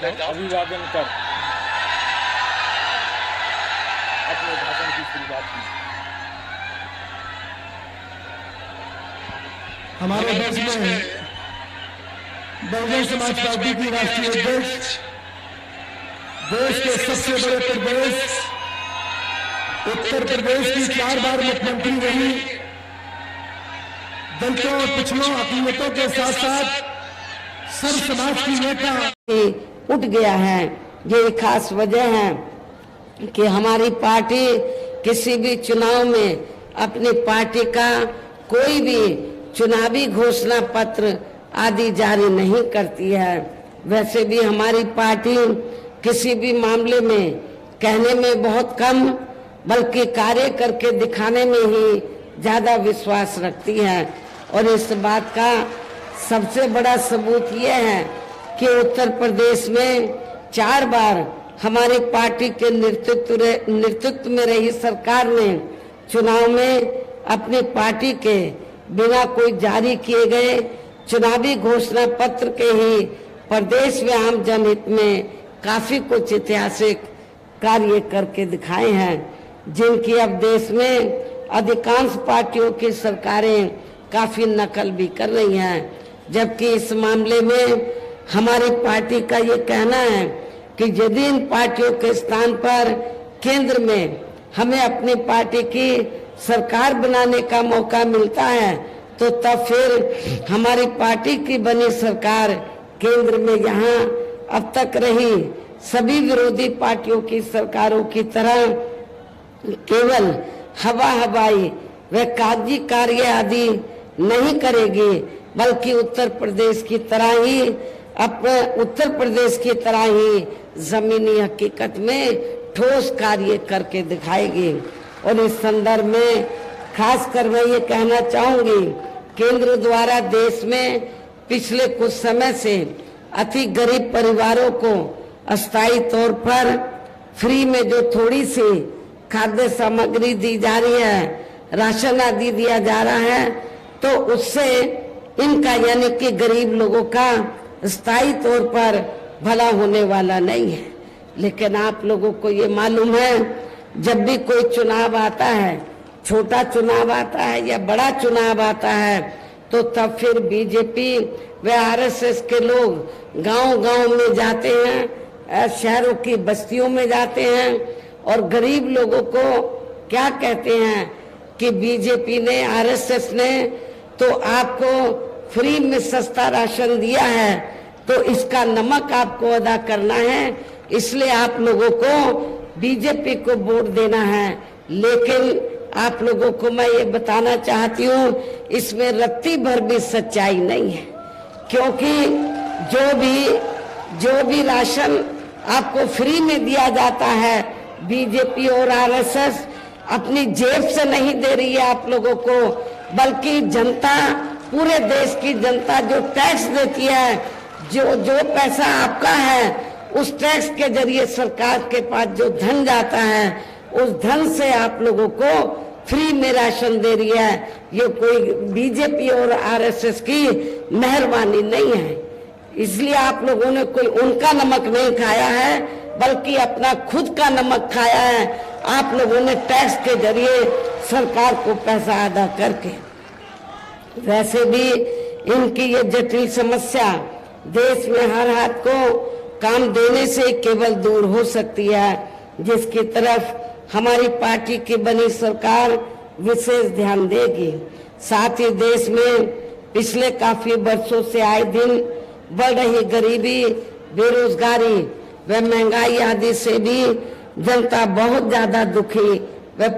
अभिवादन कर अपने भाषण की शुरुआत की। हमारे देश में बहुजन समाज पार्टी की राष्ट्रीय अध्यक्ष, देश के सबसे बड़े प्रदेश उत्तर प्रदेश की 4 बार मुख्यमंत्री रही, दलितों और पिछड़ों अकलियतों के साथ साथ सर्व समाज की नेता उठ गया है। ये खास वजह है कि हमारी पार्टी किसी भी चुनाव में अपनी पार्टी का कोई भी चुनावी घोषणा पत्र आदि जारी नहीं करती है। वैसे भी हमारी पार्टी किसी भी मामले में कहने में बहुत कम बल्कि कार्य करके दिखाने में ही ज्यादा विश्वास रखती है। और इस बात का सबसे बड़ा सबूत यह है कि उत्तर प्रदेश में 4 बार हमारी पार्टी के नेतृत्व में रही सरकार ने चुनाव में अपनी पार्टी के बिना कोई जारी किए गए चुनावी घोषणा पत्र के ही प्रदेश में आम जनहित में काफी कुछ ऐतिहासिक कार्य करके दिखाए हैं, जिनकी अब देश में अधिकांश पार्टियों की सरकारें काफी नकल भी कर रही हैं। जबकि इस मामले में हमारी पार्टी का ये कहना है कि यदि इन पार्टियों के स्थान पर केंद्र में हमें अपनी पार्टी की सरकार बनाने का मौका मिलता है तो तब फिर हमारी पार्टी की बनी सरकार केंद्र में यहाँ अब तक रही सभी विरोधी पार्टियों की सरकारों की तरह केवल हवाई व कागजी कार्य आदि नहीं करेगी, बल्कि उत्तर प्रदेश की तरह ही जमीनी हकीकत में ठोस कार्य करके दिखाएगी। और इस संदर्भ में खासकर मैं ये कहना चाहूंगी, केंद्र द्वारा देश में पिछले कुछ समय से अति गरीब परिवारों को अस्थायी तौर पर फ्री में जो थोड़ी सी खाद्य सामग्री दी जा रही है, राशन आदि दिया जा रहा है, तो उससे इनका यानी कि गरीब लोगों का स्थायी तौर पर भला होने वाला नहीं है। लेकिन आप लोगों को ये मालूम है, जब भी कोई चुनाव आता है, छोटा चुनाव आता है या बड़ा चुनाव आता है, तो तब फिर बीजेपी व आरएसएस के लोग गांव-गांव में जाते हैं, शहरों की बस्तियों में जाते हैं और गरीब लोगों को क्या कहते हैं कि बीजेपी ने, आरएसएस ने तो आपको फ्री में सस्ता राशन दिया है, तो इसका नमक आपको अदा करना है, इसलिए आप लोगों को बीजेपी को वोट देना है। लेकिन आप लोगों को मैं ये बताना चाहती हूँ, इसमें रत्ती भर भी सच्चाई नहीं है, क्योंकि जो भी राशन आपको फ्री में दिया जाता है, बीजेपी और आरएसएस अपनी जेब से नहीं दे रही है आप लोगों को, बल्कि जनता, पूरे देश की जनता जो टैक्स देती है, जो पैसा आपका है, उस टैक्स के जरिए सरकार के पास जो धन जाता है, उस धन से आप लोगों को फ्री में राशन दे रही है। ये कोई बीजेपी और आरएसएस की मेहरबानी नहीं है। इसलिए आप लोगों ने कोई उनका नमक नहीं खाया है, बल्कि अपना खुद का नमक खाया है। आप लोगों ने टैक्स के जरिए सरकार को पैसा अदा करके। वैसे भी इनकी ये जटिल समस्या देश में हर हाथ को काम देने से केवल दूर हो सकती है, जिसकी तरफ हमारी पार्टी की बनी सरकार विशेष ध्यान देगी। साथ ही देश में पिछले काफी वर्षों से आए दिन बढ़ रही गरीबी, बेरोजगारी व महंगाई आदि से भी जनता बहुत ज्यादा दुखी व